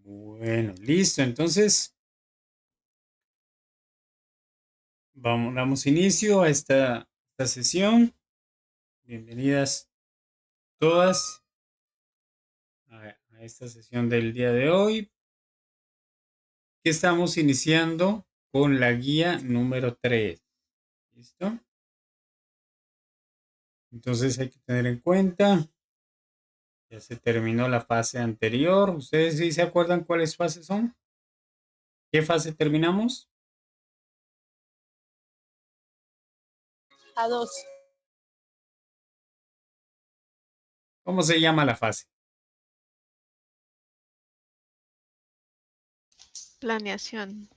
Bueno, listo. Entonces, damos inicio a esta sesión. Bienvenidas todas a esta sesión del día de hoy, que estamos iniciando con la guía número 3. ¿Listo? Entonces hay que tener en cuenta, ya se terminó la fase anterior. ¿Ustedes sí se acuerdan cuáles fases son? ¿Qué fase terminamos? A dos. ¿Cómo se llama la fase? Planeación.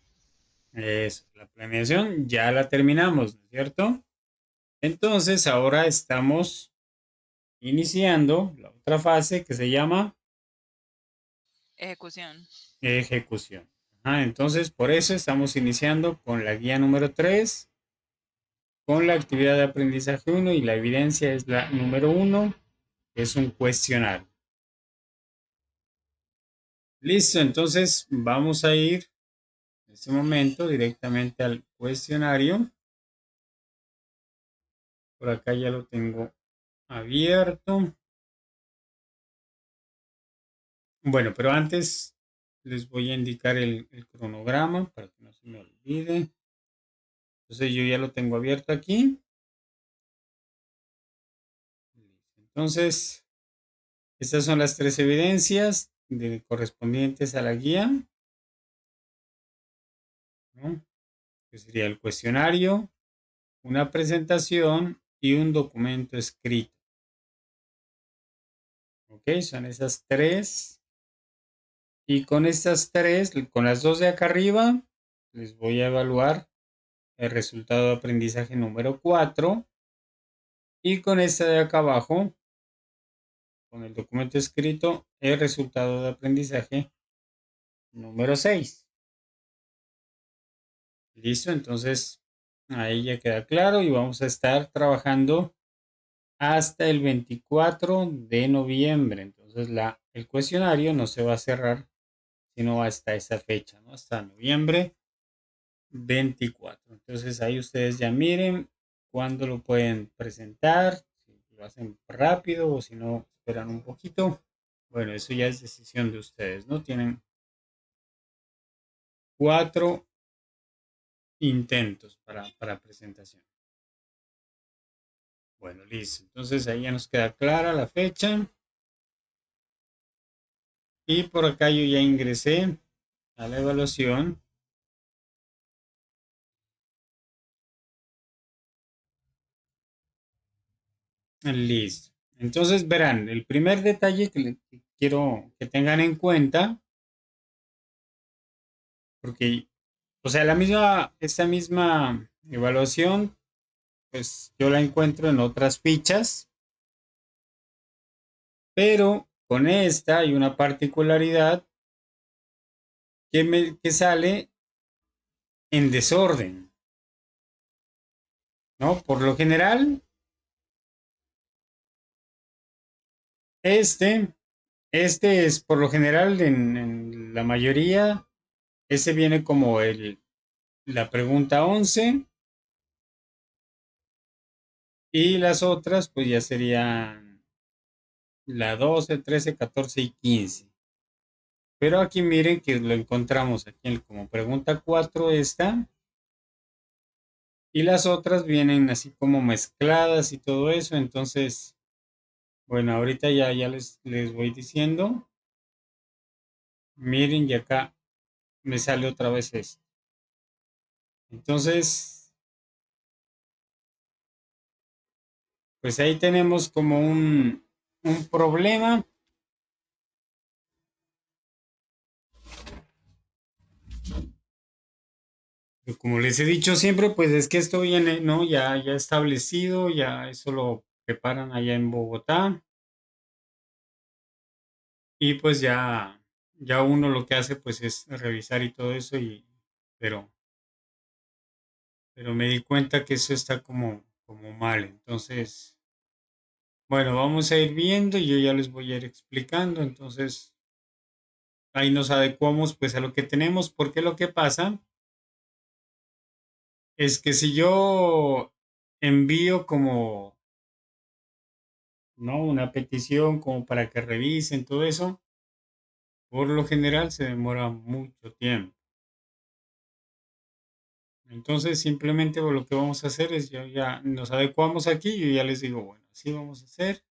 Eso, la planeación ya la terminamos, ¿no es cierto? Entonces ahora estamos iniciando la otra fase que se llama Ejecución. ejecución. Entonces, por eso estamos iniciando con la guía número 3, con la actividad de aprendizaje 1 y la evidencia es la número 1, que es un cuestionario. Listo, entonces vamos a ir en este momento directamente al cuestionario. Por acá ya lo tengo abierto. Bueno, pero antes les voy a indicar el cronograma para que no se me olvide. Entonces yo ya lo tengo abierto aquí. Entonces, estas son las tres evidencias correspondientes a la guía, ¿no? Que sería el cuestionario, una presentación y un documento escrito. ¿Ok? Son esas tres. Y con estas tres, con las dos de acá arriba, les voy a evaluar el resultado de aprendizaje número 4. Y con esta de acá abajo, con el documento escrito, el resultado de aprendizaje número 6. Listo, entonces ahí ya queda claro y vamos a estar trabajando hasta el 24 de noviembre. Entonces el cuestionario no se va a cerrar sino hasta esa fecha, ¿no? Hasta noviembre 24. Entonces ahí ustedes ya miren cuándo lo pueden presentar, si lo hacen rápido o si no esperan un poquito. Bueno, eso ya es decisión de ustedes, ¿no? Tienen 4 intentos para presentación. Bueno, listo. Entonces ahí ya nos queda clara la fecha. Y por acá yo ya ingresé a la evaluación. Listo. Entonces verán, el primer detalle que quiero que tengan en cuenta, porque, o sea, esta misma evaluación, pues yo la encuentro en otras fichas, pero con esta hay una particularidad que sale en desorden, ¿no? Por lo general, este, este es por lo general en la mayoría, ese viene como la pregunta 11 y las otras pues ya serían la 12, 13, 14 y 15. Pero aquí miren que lo encontramos aquí como pregunta 4 esta y las otras vienen así como mezcladas y todo eso. Entonces, bueno, ahorita ya les voy diciendo. Miren y acá me sale otra vez esto. Entonces, pues ahí tenemos como un problema. Como les he dicho siempre, pues es que esto viene, ¿no? Ya establecido, ya eso lo preparan allá en Bogotá. Y pues ya uno lo que hace pues es revisar y todo eso, pero, pero me di cuenta que eso está como mal. Entonces, bueno, vamos a ir viendo y yo ya les voy a ir explicando. Entonces, ahí nos adecuamos pues a lo que tenemos, porque lo que pasa es que si yo envío como, ¿no? Una petición como para que revisen todo eso, por lo general se demora mucho tiempo. Entonces simplemente lo que vamos a hacer es ya nos adecuamos aquí, yo ya les digo, bueno, así vamos a hacer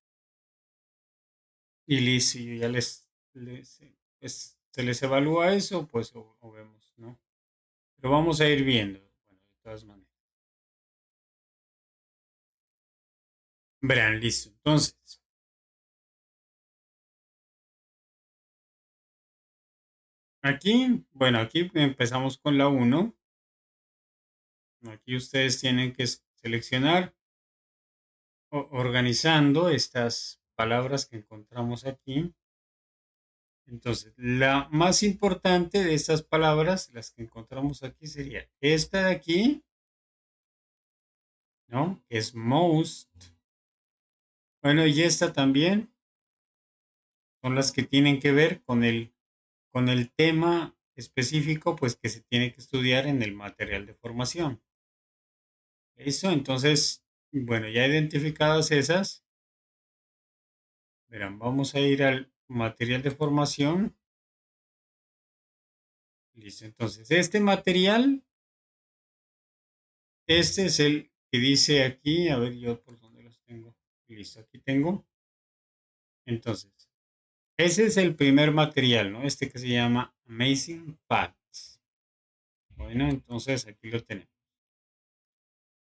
y listo, yo ya pues, se les evalúa eso, pues o vemos, ¿no? Pero vamos a ir viendo, bueno, de todas maneras. Verán, listo. Entonces, aquí, bueno, aquí empezamos con la uno. Aquí ustedes tienen que seleccionar organizando estas palabras que encontramos aquí. Entonces, la más importante de estas palabras, las que encontramos aquí, sería esta de aquí, ¿no? Que es most. Bueno, y esta también son las que tienen que ver con el tema específico, pues que se tiene que estudiar en el material de formación. ¿Listo? Entonces, bueno, ya identificadas esas, verán, vamos a ir al material de formación. Listo. Entonces, este material, este es el que dice aquí, a ver yo por dónde los tengo. Listo, aquí tengo. Entonces, ese es el primer material, ¿no? Este que se llama Amazing Facts. Bueno, entonces aquí lo tenemos.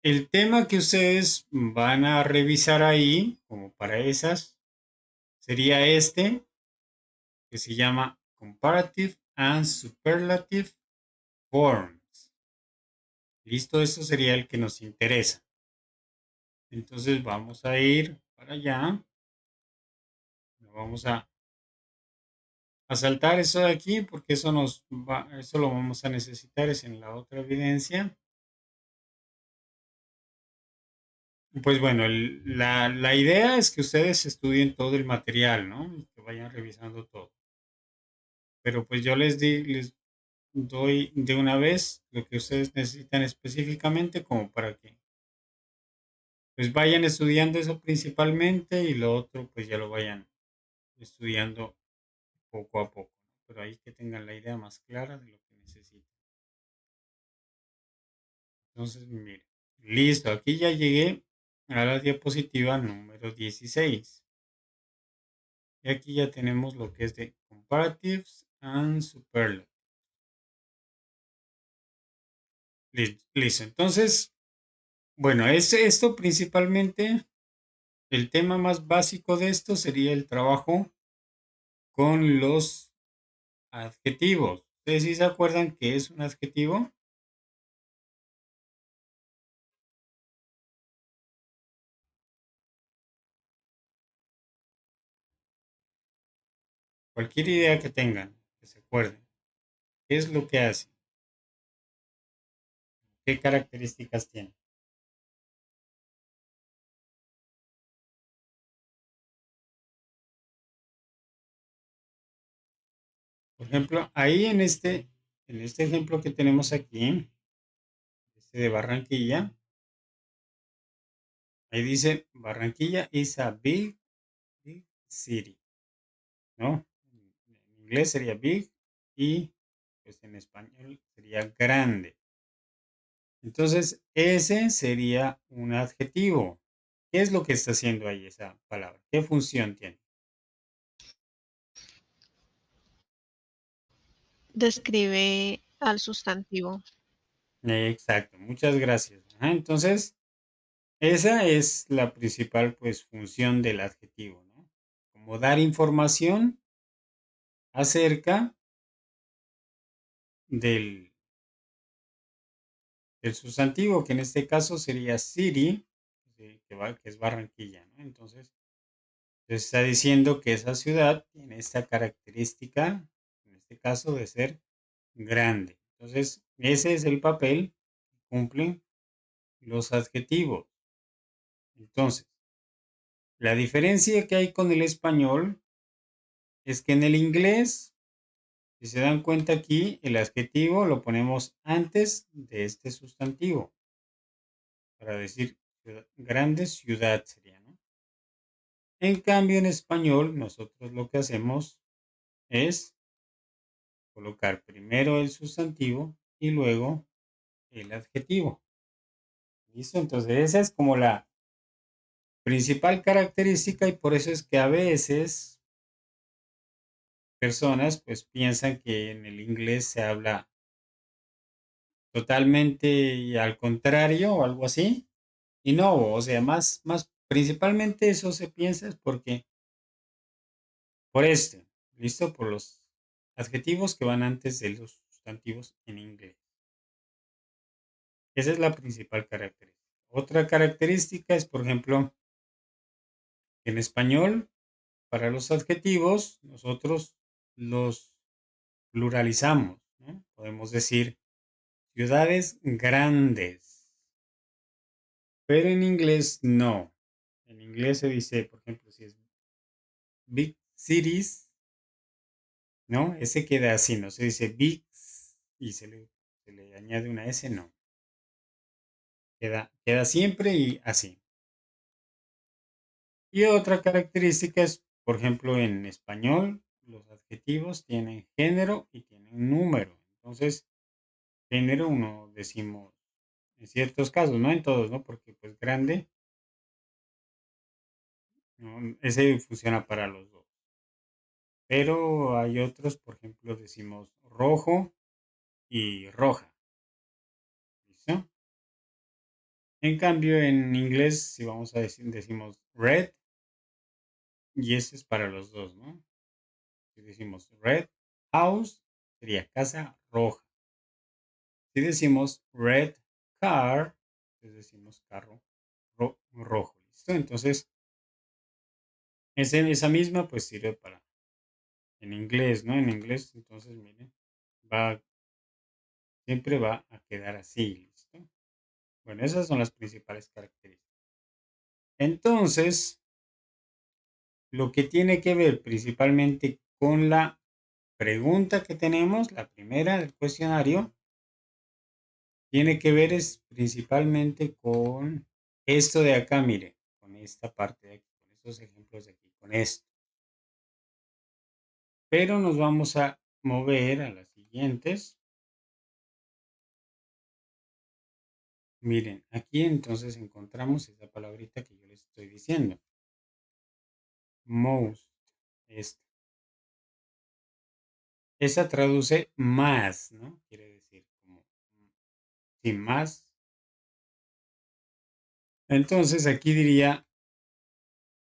El tema que ustedes van a revisar ahí, como para esas, sería este, que se llama Comparative and Superlative Forms. Listo, esto sería el que nos interesa. Entonces vamos a ir para allá. Vamos a saltar eso de aquí porque eso lo vamos a necesitar es en la otra evidencia. Pues bueno, la idea es que ustedes estudien todo el material, ¿no? Y que vayan revisando todo. Pero pues yo les doy de una vez lo que ustedes necesitan específicamente como para que pues vayan estudiando eso principalmente y lo otro pues ya lo vayan estudiando poco a poco, ¿no? Pero ahí que tengan la idea más clara de lo que necesitan. Entonces, mire, listo, aquí ya llegué a la diapositiva número 16. Y aquí ya tenemos lo que es de Comparatives and Superlatives. Listo, entonces, bueno, esto principalmente, el tema más básico de esto sería el trabajo con los adjetivos. ¿Ustedes sí se acuerdan qué es un adjetivo? Cualquier idea que tengan, que se acuerden. ¿Qué es lo que hace? ¿Qué características tiene? Por ejemplo, ahí en este ejemplo que tenemos aquí, este de Barranquilla, ahí dice Barranquilla is a big city, ¿no? En inglés sería big y pues en español sería grande. Entonces, ese sería un adjetivo. ¿Qué es lo que está haciendo ahí esa palabra? ¿Qué función tiene? Describe al sustantivo. Exacto, muchas gracias. Ajá, entonces, esa es la principal pues función del adjetivo, ¿no? Como dar información acerca del, del sustantivo, que en este caso sería city, que es Barranquilla, ¿no? Entonces, se está diciendo que esa ciudad tiene esta característica, en este caso, de ser grande. Entonces, ese es el papel que cumplen los adjetivos. Entonces, la diferencia que hay con el español es que en el inglés Si se dan cuenta aquí, el adjetivo lo ponemos antes de este sustantivo para decir grande ciudad sería, ¿no? En cambio, en español, nosotros lo que hacemos es colocar primero el sustantivo y luego el adjetivo. ¿Listo? Entonces, esa es como la principal característica y por eso es que a veces personas pues piensan que en el inglés se habla totalmente y al contrario o algo así. Y no, o sea, principalmente eso se piensa es porque por este, ¿listo? Por los adjetivos que van antes de los sustantivos en inglés. Esa es la principal característica. Otra característica es, por ejemplo, en español, para los adjetivos, nosotros los pluralizamos, ¿no? Podemos decir ciudades grandes, pero en inglés no. En inglés se dice, por ejemplo, si es big cities, ¿no? Ese queda así, no se dice big y se le añade una S, no. Queda siempre y así. Y otra característica es, por ejemplo, en español, los adjetivos tienen género y tienen número. Entonces, género uno decimos en ciertos casos, no en todos, ¿no? Porque pues grande, ¿no? Ese funciona para los dos. Pero hay otros, por ejemplo, decimos rojo y roja. ¿Listo? En cambio, en inglés, si vamos a decir, decimos red, y ese es para los dos, ¿no? Si decimos red house, sería casa roja. Si decimos red car, pues decimos carro rojo. ¿Listo? Entonces, esa misma pues sirve para en inglés, ¿no? En inglés, entonces, miren, va, siempre va a quedar así, ¿listo? Bueno, esas son las principales características. Entonces, lo que tiene que ver principalmente con la pregunta que tenemos, la primera del cuestionario, tiene que ver es principalmente con esto de acá, mire, con esta parte de aquí, con estos ejemplos de aquí, con esto. Pero nos vamos a mover a las siguientes. Miren, aquí entonces encontramos esa palabrita que yo les estoy diciendo. Most. Esta. Esa traduce más, ¿no? Quiere decir como sin más. Entonces aquí diría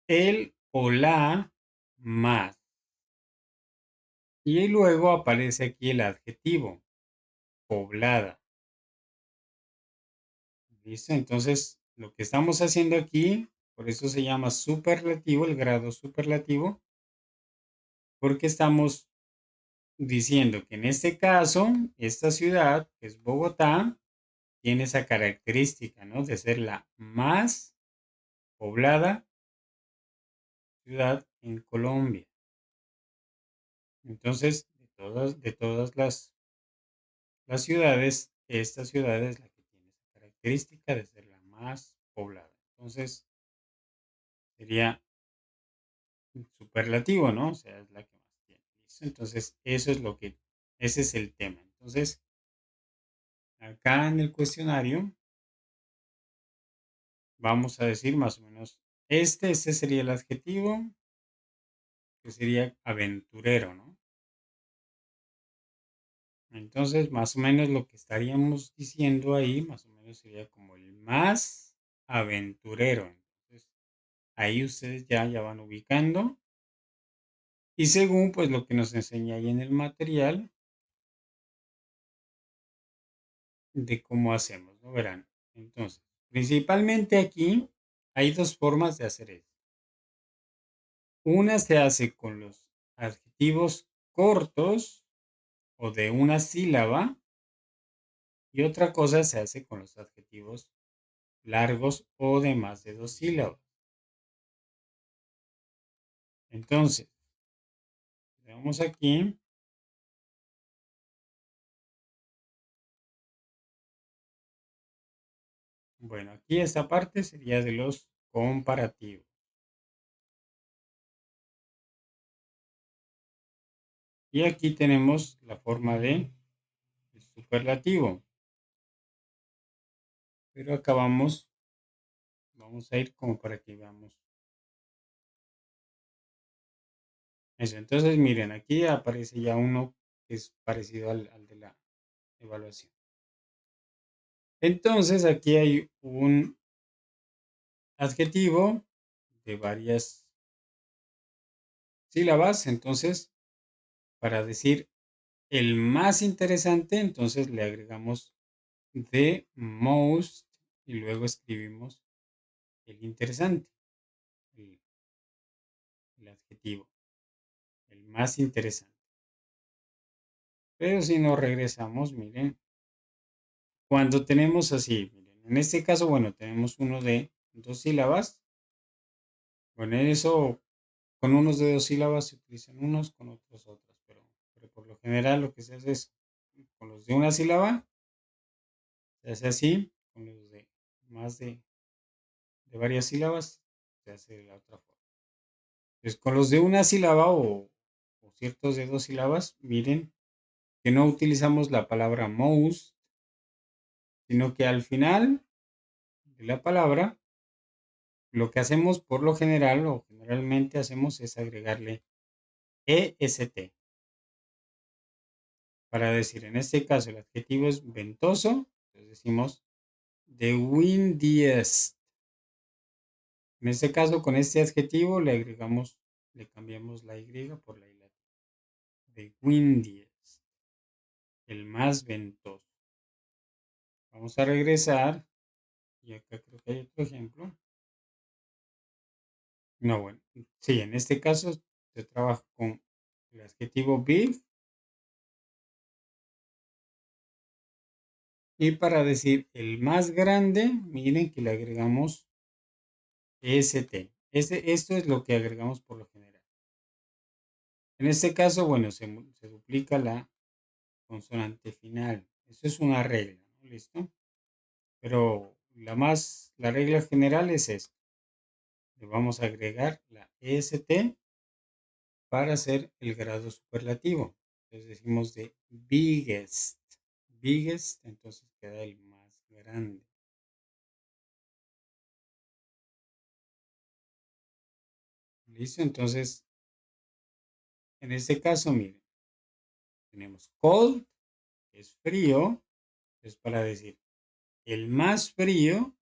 el o la más. Y luego aparece aquí el adjetivo, poblada. ¿Listo? Entonces, lo que estamos haciendo aquí, por eso se llama superlativo, el grado superlativo, porque estamos diciendo que en este caso, esta ciudad, que es Bogotá, tiene esa característica, ¿no? De ser la más poblada ciudad en Colombia. Entonces, de todas las ciudades, esta ciudad es la que tiene esa característica de ser la más poblada. Entonces, sería superlativo, ¿no? O sea, es la que más tiene. ¿Listo? Entonces, ese es el tema. Entonces, acá en el cuestionario vamos a decir más o menos, este sería el adjetivo, que sería aventurero, ¿no? Entonces, más o menos lo que estaríamos diciendo ahí, más o menos sería como el más aventurero. Entonces, ahí ustedes ya van ubicando. Y según pues lo que nos enseña ahí en el material de cómo hacemos, ¿no? Verán. Entonces, principalmente aquí hay dos formas de hacer esto. Una se hace con los adjetivos cortos o de una sílaba y otra cosa se hace con los adjetivos largos o de más de dos sílabas. Entonces, veamos aquí. Bueno, aquí esta parte sería de los comparativos. Y aquí tenemos la forma de superlativo. Pero acá vamos a ir como para que veamos eso. Entonces, miren, aquí aparece ya uno que es parecido al de la evaluación. Entonces, aquí hay un adjetivo de varias sílabas. Entonces, para decir el más interesante, entonces le agregamos the most y luego escribimos el interesante, el, el adjetivo, el más interesante. Pero si nos regresamos, miren, cuando tenemos así, miren, en este caso, bueno, tenemos uno de dos sílabas. Bueno, eso con unos de dos sílabas se utilizan unos, con otros otras, pero por lo general lo que se hace es con los de una sílaba, se hace así, con los de más de varias sílabas, se hace de la otra forma. Entonces, con los de una sílaba o ciertos de dos sílabas, miren que no utilizamos la palabra most, sino que al final de la palabra, lo que hacemos por lo general o generalmente hacemos es agregarle est para decir, en este caso el adjetivo es ventoso, entonces decimos the windiest. En este caso, con este adjetivo le agregamos, le cambiamos la Y por la I latina. The windiest, el más ventoso. Vamos a regresar y acá creo que hay otro ejemplo. No, bueno, sí, en este caso se trabaja con el adjetivo big y para decir el más grande, miren que le agregamos st. Esto es lo que agregamos por lo general. En este caso, bueno, se duplica la consonante final. Eso es una regla, ¿no? ¿Listo? Pero la regla general es esto. Le vamos a agregar la est para hacer el grado superlativo. Entonces decimos de biggest. Biggest, entonces queda el más grande. ¿Listo? Entonces, en este caso, miren, tenemos cold, que es frío, es para decir el más frío,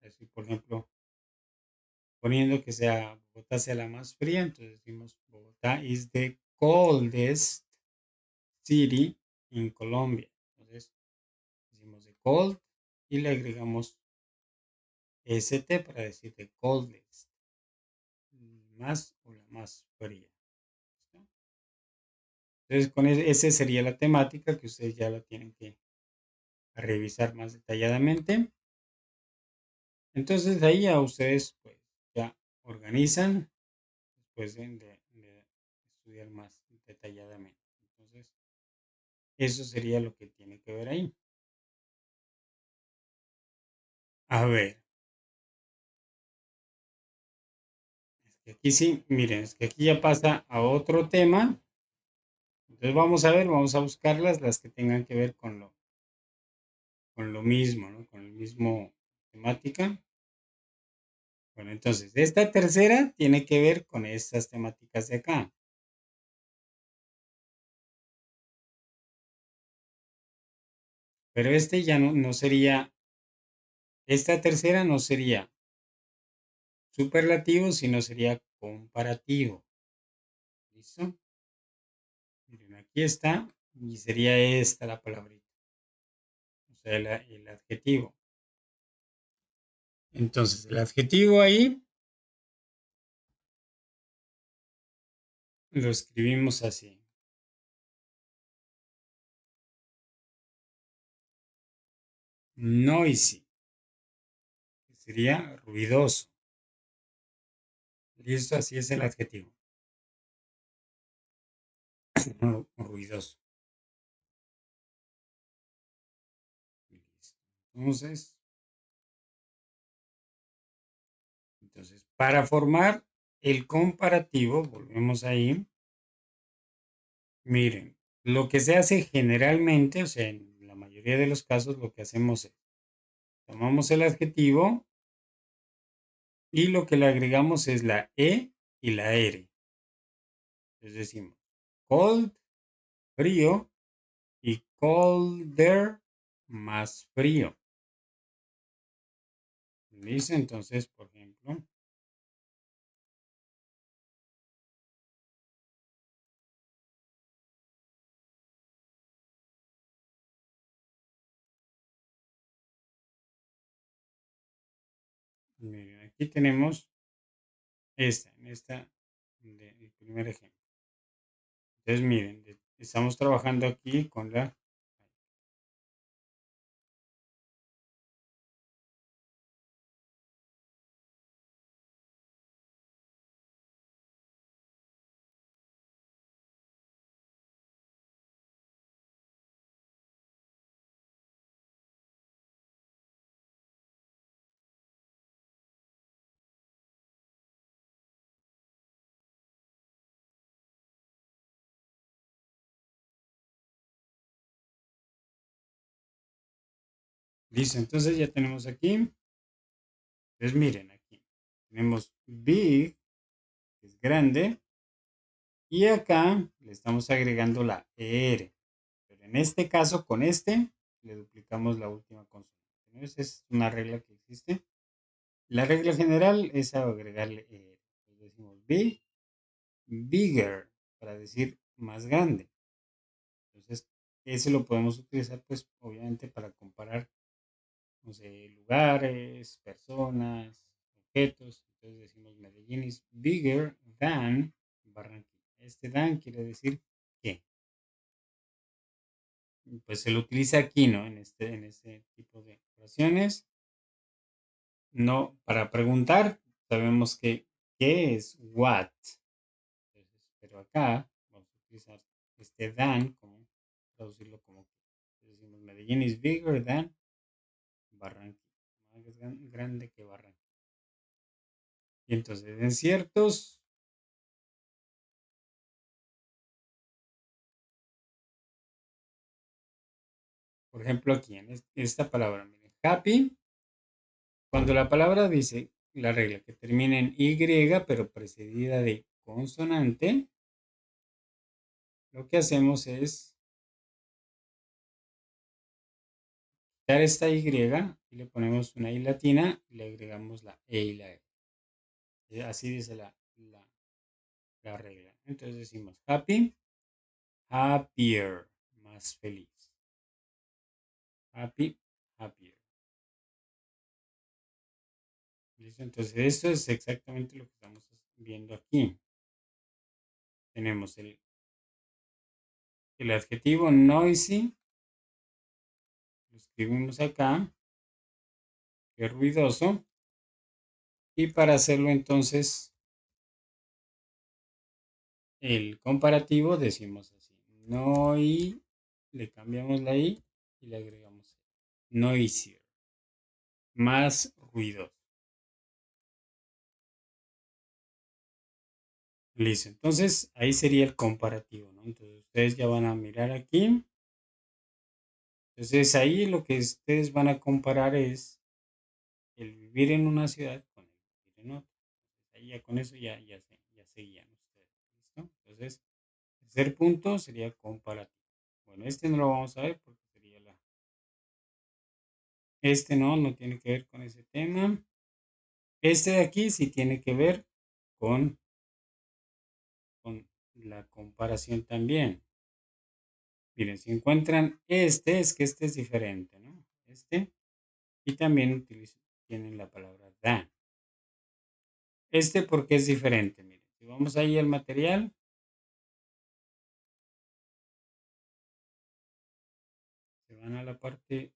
así por ejemplo, poniendo que sea Bogotá sea la más fría, entonces decimos Bogotá is the coldest city in Colombia. Entonces decimos the cold y le agregamos st para decir the coldest, más o la más fría. ¿Listo? Entonces con ese sería la temática que ustedes ya la tienen que revisar más detalladamente. Entonces de ahí a ustedes pues ya organizan después de estudiar más detalladamente. Entonces, eso sería lo que tiene que ver ahí. A ver, es que aquí sí, miren, es que aquí ya pasa a otro tema. Entonces vamos a ver, vamos a buscarlas, las que tengan que ver con lo mismo, ¿no? Con el mismo temática. Bueno, entonces, esta tercera tiene que ver con estas temáticas de acá. Pero este ya no sería, esta tercera no sería superlativo, sino sería comparativo. ¿Listo? Miren, aquí está y sería esta la palabrita, o sea, el adjetivo. Entonces, el adjetivo ahí lo escribimos así. Noisy, que sería ruidoso. Listo, así es el adjetivo. Ruidoso. Listo. Entonces, Para formar el comparativo, volvemos ahí, miren, lo que se hace generalmente, o sea, en la mayoría de los casos, lo que hacemos es, tomamos el adjetivo y lo que le agregamos es la E y la R. Entonces decimos cold, frío, y colder, más frío. ¿Listo? Entonces, por ejemplo, miren, aquí tenemos el primer ejemplo. Entonces, miren, estamos trabajando aquí con la. Listo, entonces ya tenemos aquí. Entonces, miren, aquí tenemos big, que es grande, y acá le estamos agregando la ER. Pero en este caso, con este, le duplicamos la última consonante, ¿no? Esa es una regla que existe. La regla general es agregarle ER. Entonces decimos big, bigger, para decir más grande. Entonces, ese lo podemos utilizar, pues, obviamente, para comparar, no sé, lugares, personas, objetos. Entonces decimos Medellín is bigger than Barranquilla. Este than quiere decir que. Pues se lo utiliza aquí, ¿no? En este tipo de oraciones. No, para preguntar, sabemos que ¿qué es what? Entonces, pero acá vamos a utilizar este than como traducirlo como que. Entonces decimos Medellín is bigger than Barranquilla. Más grande que Barranquilla. Y entonces, en ciertos, por ejemplo, aquí en esta palabra, miren, happy, cuando la palabra dice la regla que termina en Y, pero precedida de consonante, lo que hacemos es quitar esta Y y le ponemos una I latina y le agregamos la E y la E. Así dice la regla. Entonces decimos happy, happier, más feliz. Happy, happier. ¿Listo? Entonces esto es exactamente lo que estamos viendo aquí. Tenemos el adjetivo noisy, lo escribimos acá, que es ruidoso, y para hacerlo entonces el comparativo decimos así, noi, le cambiamos la i y le agregamos noisier, más ruidoso. Listo, entonces ahí sería el comparativo, ¿no? Entonces ustedes ya van a mirar aquí. Entonces ahí lo que ustedes van a comparar es el vivir en una ciudad con el vivir en otra. Ahí ya con eso ya se guían ustedes. ¿Listo? Entonces, el tercer punto sería comparativo. Bueno, este no lo vamos a ver porque sería este no tiene que ver con ese tema. Este de aquí sí tiene que ver con, con la comparación también. Miren, si encuentran es que este es diferente, ¿no? Este, y también tienen la palabra than. Este porque es diferente, miren. Si vamos ahí al material, se van a la parte,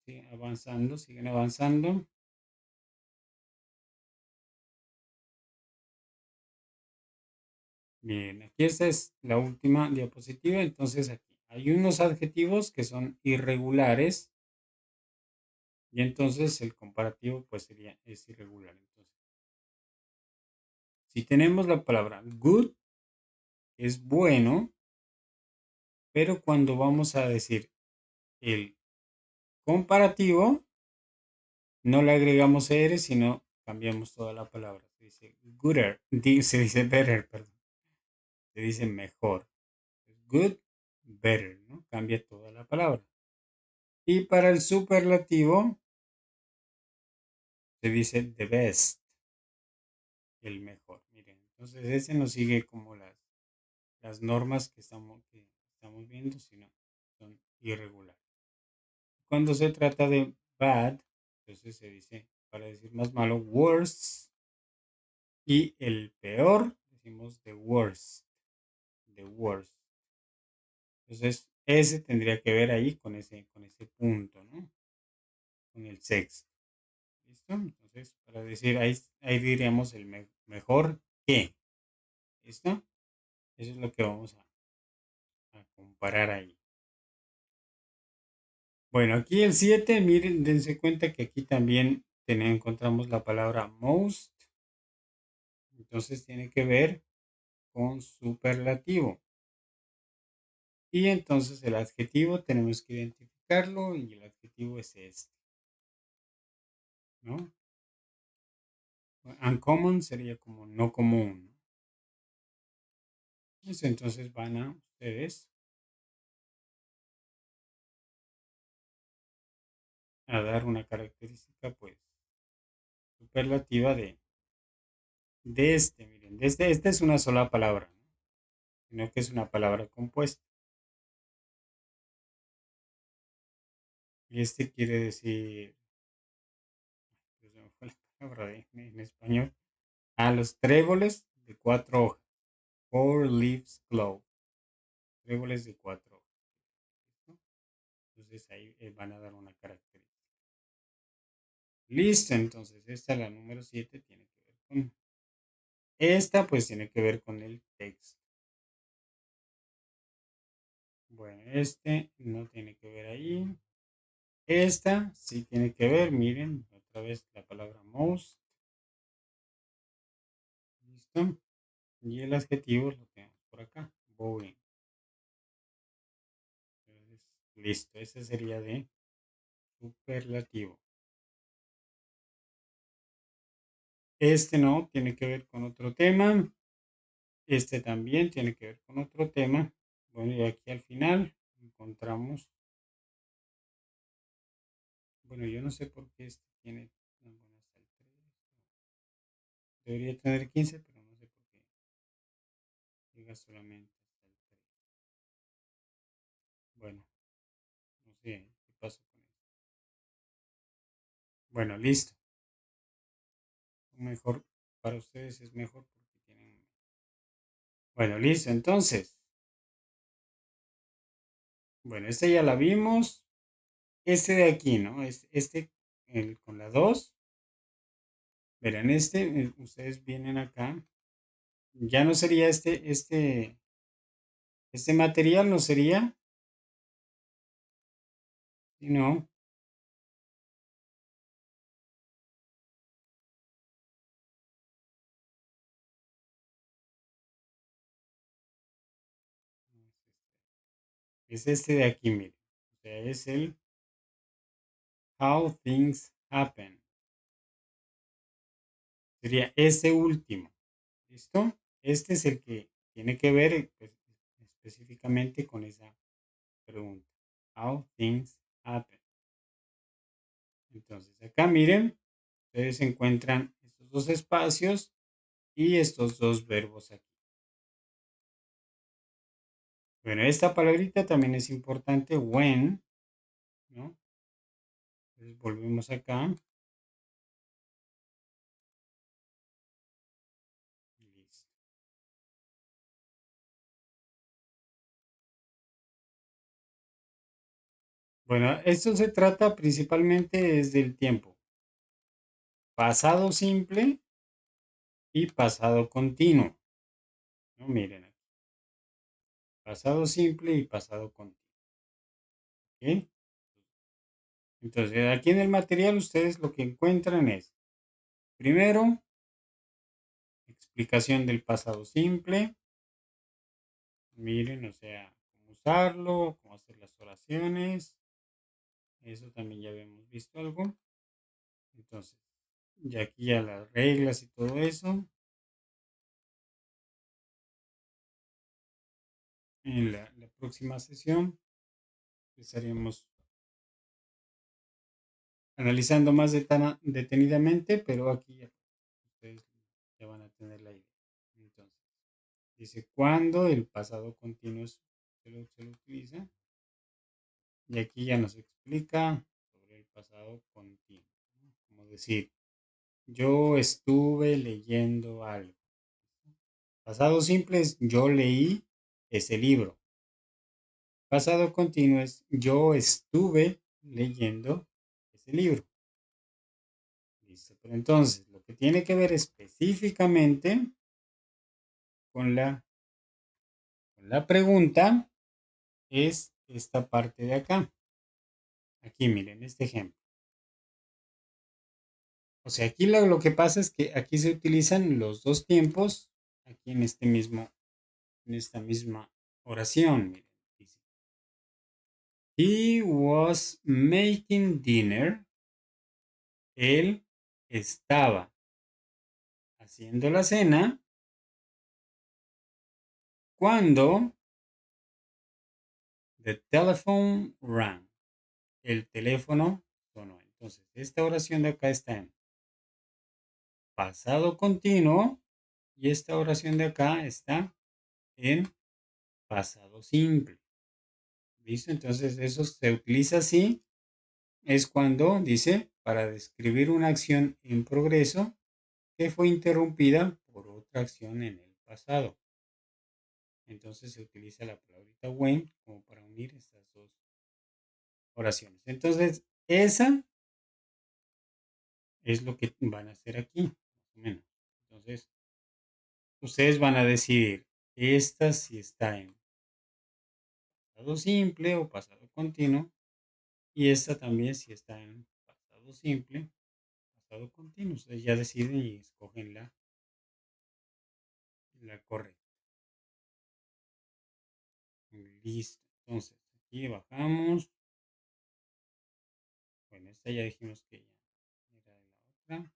sí, avanzando, siguen avanzando. Bien, aquí esta es la última diapositiva. Entonces aquí hay unos adjetivos que son irregulares y entonces el comparativo pues es irregular. Entonces, Si tenemos la palabra good, es bueno, pero cuando vamos a decir el comparativo, no le agregamos er, sino cambiamos toda la palabra. Se dice gooder, se dice better, perdón. Se dice mejor. Good, better, ¿no? Cambia toda la palabra. Y para el superlativo se dice the best, el mejor. Miren, entonces ese no sigue como las normas que estamos viendo, sino son irregulares. Cuando se trata de bad, entonces se dice, para decir más malo, worse. Y el peor, decimos the worst, the worst. Entonces, ese tendría que ver ahí con ese punto, ¿no? Con el sexto. ¿Listo? Entonces, para decir, ahí diríamos el mejor que. ¿Listo? Eso es lo que vamos a comparar ahí. Bueno, aquí el 7, miren, dense cuenta que aquí también encontramos la palabra most. Entonces tiene que ver con superlativo. Y entonces el adjetivo tenemos que identificarlo y el adjetivo es este, ¿no? Uncommon sería como no común, ¿no? Entonces van a ustedes a dar una característica pues superlativa de este, miren, esta es una sola palabra, ¿no? Sino que es una palabra compuesta. Y este quiere decir, pues se me fue la palabra en español, a los tréboles de 4 hojas, four leaves clover, tréboles de 4 hojas, ¿no? Entonces ahí van a dar una característica. Listo, entonces esta, la número 7, tiene que ver con esta, pues tiene que ver con el texto. Bueno, este no tiene que ver ahí. Esta sí tiene que ver, miren, otra vez la palabra most. Listo. Y el adjetivo lo tenemos por acá, boring. Entonces, listo, ese sería de superlativo. Este no, tiene que ver con otro tema. Este también tiene que ver con otro tema. Bueno, y aquí al final encontramos, bueno, yo no sé por qué este tiene, no, bueno, hasta el 3. Debería tener 15, pero no sé por qué llega solamente hasta el 3. Bueno, no sé qué pasó con eso. Bueno, listo. Mejor para ustedes es mejor porque tienen. Bueno, listo. Entonces, bueno, este ya la vimos. Este de aquí, ¿no? Es este con la 2. Verán, ustedes vienen acá. Ya no sería este material, no sería, sino, es este de aquí, miren. O sea, es el How Things Happen. Sería este último. ¿Listo? Este es el que tiene que ver pues, específicamente con esa pregunta. How things happen. Entonces, acá miren, ustedes encuentran estos dos espacios y estos dos verbos aquí. Bueno, esta palabrita también es importante, when, ¿no? Entonces volvemos acá. Listo. Bueno, esto se trata principalmente desde el tiempo. Pasado simple y pasado continuo. ¿No? Miren aquí. Pasado simple y pasado continuo. ¿Ok? Entonces, aquí en el material ustedes lo que encuentran es, primero, explicación del pasado simple. Miren, o sea, cómo usarlo, cómo hacer las oraciones. Eso también ya habíamos visto algo. Entonces, ya aquí ya las reglas y todo eso. En la próxima sesión estaremos analizando más detenidamente, pero aquí ya ustedes ya van a tener la idea. Entonces, dice cuándo el pasado continuo se lo utiliza. Y aquí ya nos explica sobre el pasado continuo, ¿no? Como decir, yo estuve leyendo algo. Pasado simple es yo leí ese libro. Pasado continuo es yo estuve leyendo ese libro. Listo. Pero entonces, lo que tiene que ver específicamente con la pregunta es esta parte de acá. Aquí miren este ejemplo. O sea, aquí lo que pasa es que aquí se utilizan los dos tiempos, aquí en esta misma oración. Miren, dice, he was making dinner. Él estaba haciendo la cena cuando the telephone rang. El teléfono sonó. Entonces, esta oración de acá está en pasado continuo y esta oración de acá está en pasado simple. ¿Listo? Entonces, eso se utiliza así. Es cuando dice para describir una acción en progreso que fue interrumpida por otra acción en el pasado. Entonces se utiliza la palabrita when como para unir estas dos oraciones. Entonces, esa es lo que van a hacer aquí, más o menos. Entonces, ustedes van a decidir, esta si está en pasado simple o pasado continuo, y esta también si está en pasado simple, pasado continuo. Ustedes ya deciden y escogen la correcta. Listo. Entonces, aquí bajamos. Bueno, esta ya dijimos que ya era de la otra.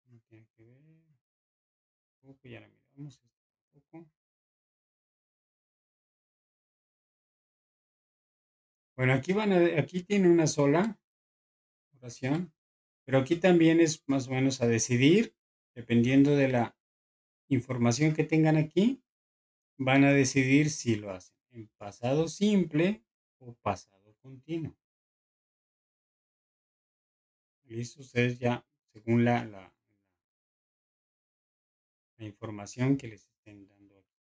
No tiene que ver. Poco, ya la miramos. Poco. Bueno, aquí tiene una sola oración, pero aquí también es más o menos a decidir, dependiendo de la información que tengan aquí, van a decidir si lo hacen en pasado simple o pasado continuo. Listo, ustedes ya, según la información que les estén dando aquí.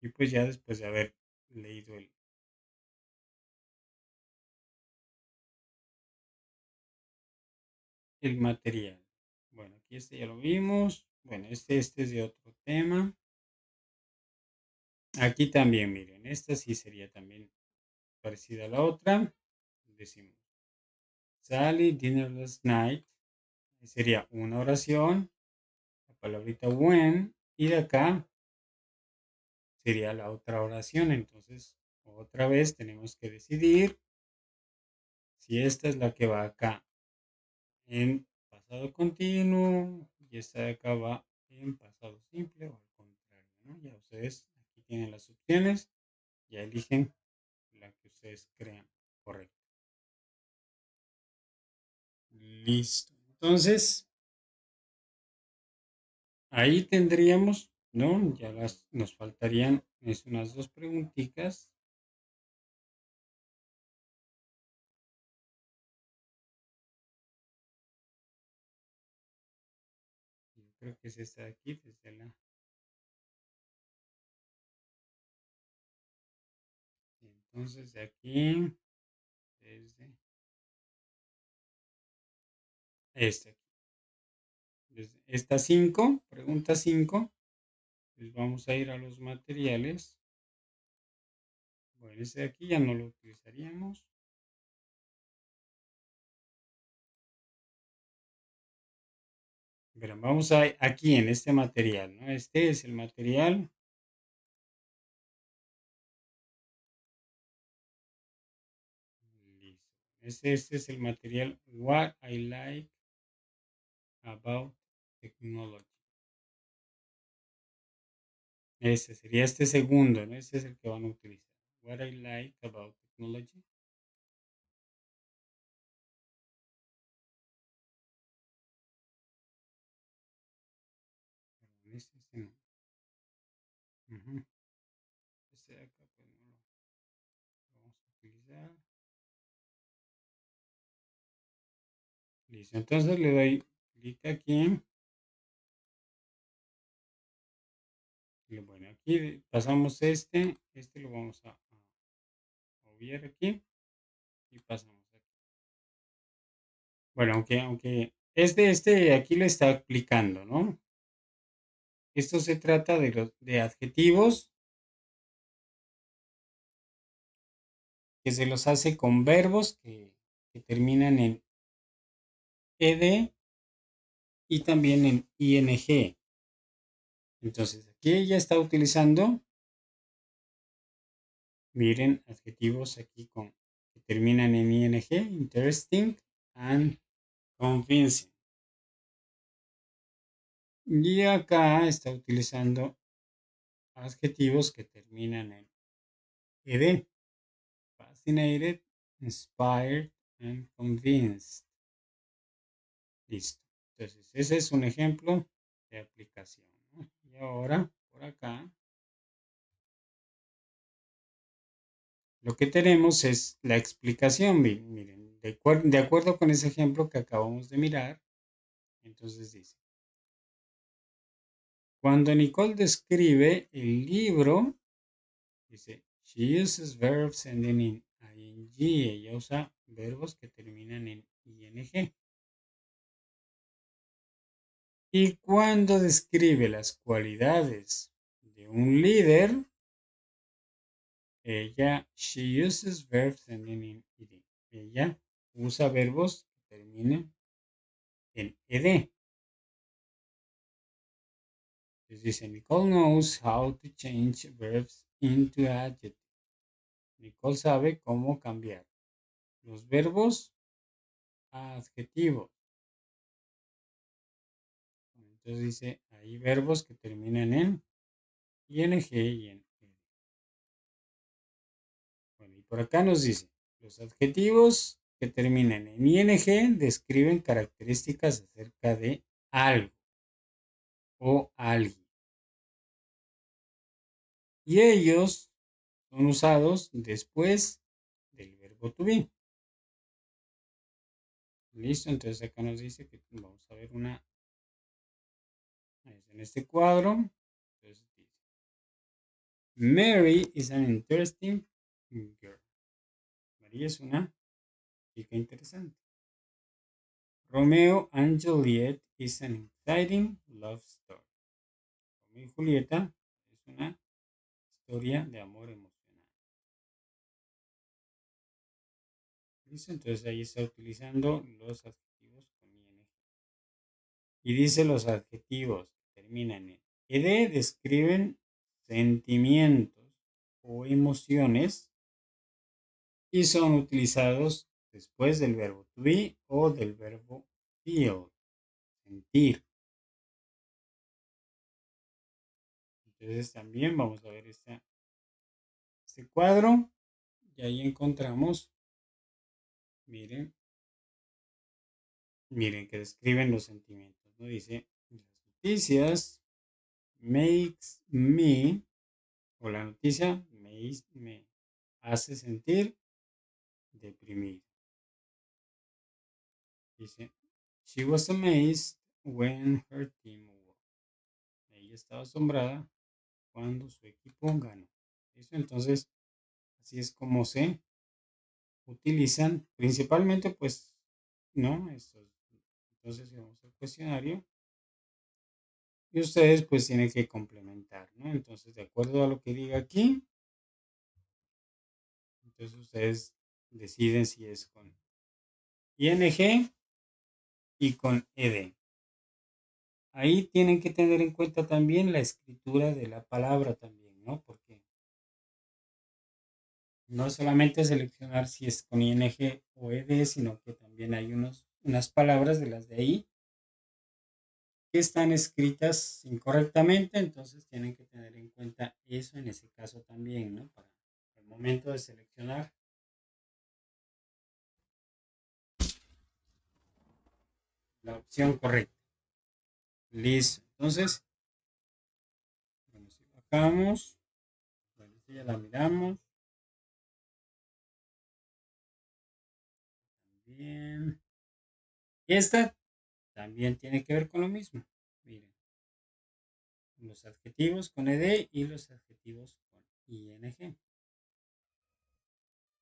Y pues ya después de haber leído el material. Bueno, aquí este ya lo vimos. Bueno, este es de otro tema. Aquí también, miren, esta sí sería también parecida a la otra. Decimos, Sally dinner last night. Sería una oración, la palabrita when, y de acá sería la otra oración. Entonces, otra vez tenemos que decidir si esta es la que va acá en pasado continuo y esta de acá va en pasado simple o al contrario, ¿no? Ya ustedes aquí tienen las opciones, ya eligen la que ustedes crean correcta. Listo. Entonces, ahí tendríamos, ¿no? Ya nos faltarían unas dos preguntitas. Yo creo que es esta de aquí, entonces de aquí, desde este aquí. Desde esta 5, pregunta 5, pues vamos a ir a los materiales. Bueno, ese de aquí ya no lo utilizaríamos. Pero vamos a aquí en este material, ¿no? Este es el material. Listo. Este es el material What I Like About Technology. Este sería este segundo, ¿no? Este es el que van a utilizar. What I Like About Technology. Perdón, este no. Ujú. Este de acá, pues no lo vamos a utilizar. Listo. Entonces le doy clic aquí. Y bueno, aquí pasamos este lo vamos a obviar aquí y pasamos aquí. Bueno, aunque este aquí le está aplicando, ¿no? Esto se trata de los de adjetivos que se los hace con verbos que terminan en ed y también en ing. Entonces, aquí ella está utilizando, miren, adjetivos aquí que terminan en ing, interesting and convincing. Y acá está utilizando adjetivos que terminan en ed, fascinated, inspired and convinced. Listo. Entonces, ese es un ejemplo de aplicación, ¿no? Y ahora, por acá, lo que tenemos es la explicación. Miren, de acuerdo con ese ejemplo que acabamos de mirar, entonces dice, cuando Nicole describe el libro, dice, she uses verbs ending in ing. Ella usa verbos que terminan en ing. Y cuando describe las cualidades de un líder, she uses verbs ending in ed. Ella usa verbos que terminen en ed. Entonces dice, Nicole knows how to change verbs into adjectives. Nicole sabe cómo cambiar los verbos a adjetivos. Entonces dice, hay verbos que terminan en ing y en ed. Bueno, y por acá nos dice, los adjetivos que terminan en ing describen características acerca de algo o alguien. Y ellos son usados después del verbo to be. Listo, entonces acá nos dice que vamos a ver en este cuadro. Entonces dice, Mary is an interesting girl. María es una chica interesante. Romeo and Juliet is an exciting love story. Romeo y Julieta es una historia de amor emocional. ¿Listo? Entonces ahí está utilizando los adjetivos con ing. Y dice los adjetivos que terminan en ed describen sentimientos o emociones y son utilizados después del verbo to be o del verbo feel, sentir. Entonces también vamos a ver este cuadro y ahí encontramos, miren, miren que describen los sentimientos, ¿no? Dice, las noticias makes me, o la noticia me hace sentir deprimido. Dice, she was amazed when her team won. Ella estaba asombrada cuando su equipo ganó. ¿Listo? Entonces, así es como se utilizan principalmente, pues, ¿no? Entonces, vamos al cuestionario y ustedes, pues, tienen que complementar, ¿no? Entonces, de acuerdo a lo que diga aquí, entonces ustedes deciden si es con ing y con ed. Ahí tienen que tener en cuenta también la escritura de la palabra también, ¿no? Porque no solamente seleccionar si es con ing o ed, sino que también hay unas palabras de las de ahí que están escritas incorrectamente, entonces tienen que tener en cuenta eso en ese caso también, ¿no? Para el momento de seleccionar la opción correcta. Listo. Entonces, bueno, si bajamos, bueno, esta ya la miramos. Bien. Esta también tiene que ver con lo mismo. Miren, los adjetivos con ed y los adjetivos con ing.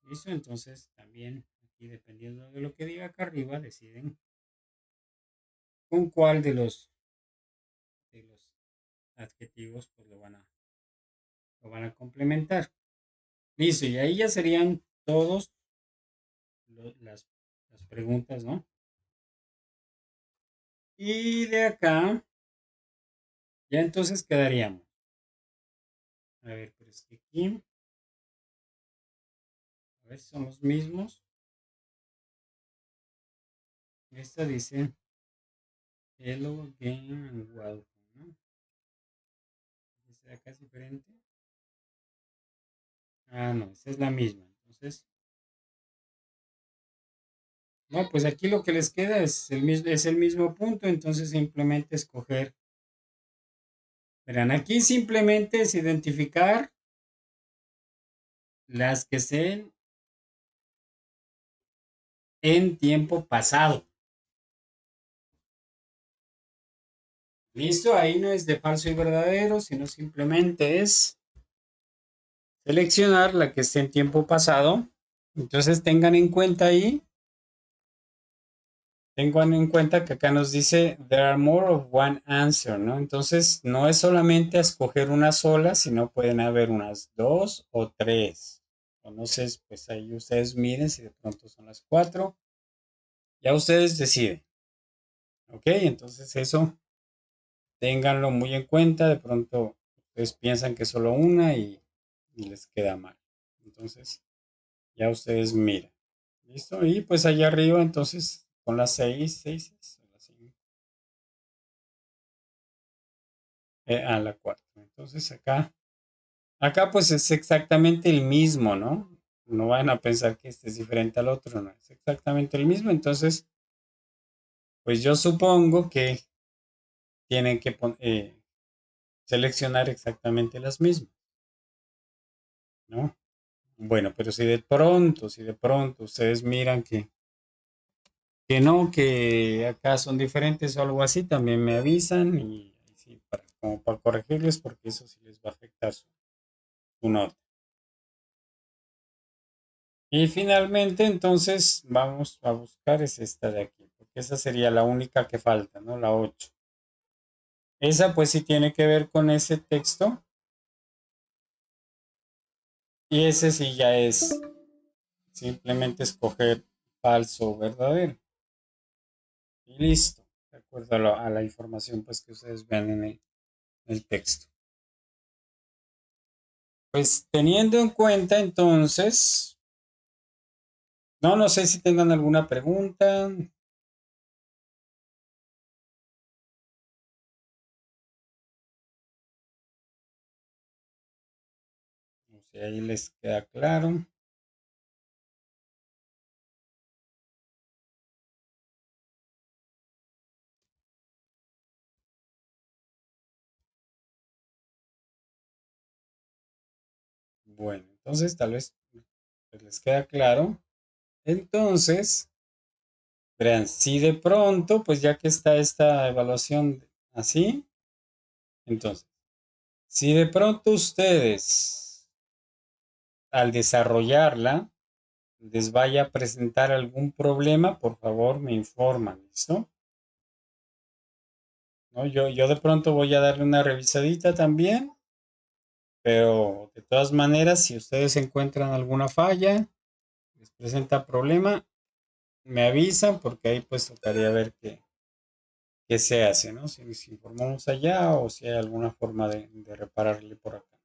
¿Listo? Entonces también aquí dependiendo de lo que diga acá arriba deciden con cuál de los adjetivos pues lo van a complementar. Listo, y ahí ya serían todos las preguntas, ¿no? Y de acá ya entonces quedaríamos. A ver, pero es que aquí, a ver si son los mismos. Esta dice hello again and welcome, ¿no? Esta de acá es diferente. Ah, no, esta es la misma. Entonces, no, pues aquí lo que les queda es el mismo punto, entonces simplemente escoger. Verán, aquí simplemente es identificar las que estén en tiempo pasado. Listo, ahí no es de falso y verdadero, sino simplemente es seleccionar la que esté en tiempo pasado. Entonces tengan en cuenta que acá nos dice there are more of one answer, ¿no? Entonces no es solamente escoger una sola, sino pueden haber unas dos o tres. Entonces, pues ahí ustedes miren si de pronto son las cuatro. Ya ustedes deciden. Ok, entonces eso ténganlo muy en cuenta. De pronto ustedes piensan que es solo una y les queda mal. Entonces ya ustedes miran. ¿Listo? Y pues allá arriba entonces con las seis, las cinco, la cuatro. Entonces acá pues es exactamente el mismo, ¿no? No van a pensar que este es diferente al otro, no, es exactamente el mismo. Entonces, pues yo supongo que tienen que seleccionar exactamente las mismas, ¿no? Bueno, pero si de pronto ustedes miran que no, que acá son diferentes o algo así, también me avisan y sí, como para corregirles, porque eso sí les va a afectar su nota. Y finalmente, entonces, vamos a buscar es esta de aquí, porque esa sería la única que falta, ¿no? La 8. Esa pues sí tiene que ver con ese texto y ese sí ya es simplemente escoger falso o verdadero. Y listo, de acuerdo a la información pues que ustedes vean en el texto. Pues teniendo en cuenta entonces, no sé si tengan alguna pregunta, o si ahí les queda claro. Bueno, entonces tal vez pues, les queda claro. Entonces, verán, si de pronto, pues ya que está esta evaluación así, entonces, si de pronto ustedes al desarrollarla les vaya a presentar algún problema, por favor me informan, ¿listo? ¿No? Yo de pronto voy a darle una revisadita también, pero de todas maneras, si ustedes encuentran alguna falla, les presenta problema, me avisan porque ahí pues tocaría ver qué se hace, ¿no? Si informamos allá o si hay alguna forma de repararle por acá.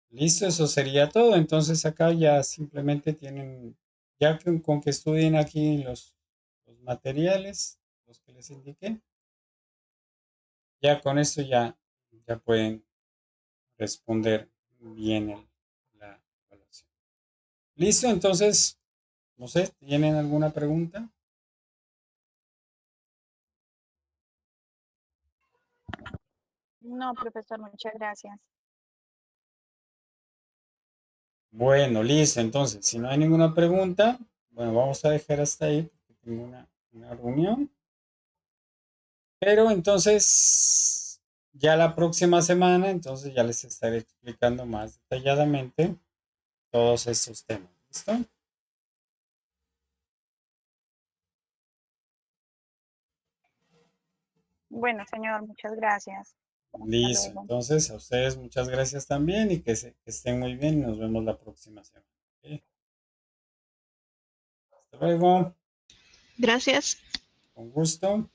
Listo, eso sería todo. Entonces acá ya simplemente tienen, ya con que estudien aquí los materiales, los que les indiqué, ya con esto ya pueden responder bien la evaluación. Listo, entonces, no sé, ¿tienen alguna pregunta? No, profesor, muchas gracias. Bueno, listo, entonces, si no hay ninguna pregunta, bueno, vamos a dejar hasta ahí porque tengo una reunión. Pero entonces, ya la próxima semana, entonces ya les estaré explicando más detalladamente todos estos temas. ¿Listo? Bueno, señor, muchas gracias. Hasta Listo. luego. Entonces, a ustedes muchas gracias también y que estén muy bien. Nos vemos la próxima semana. ¿Ok? Hasta luego. Gracias. Con gusto.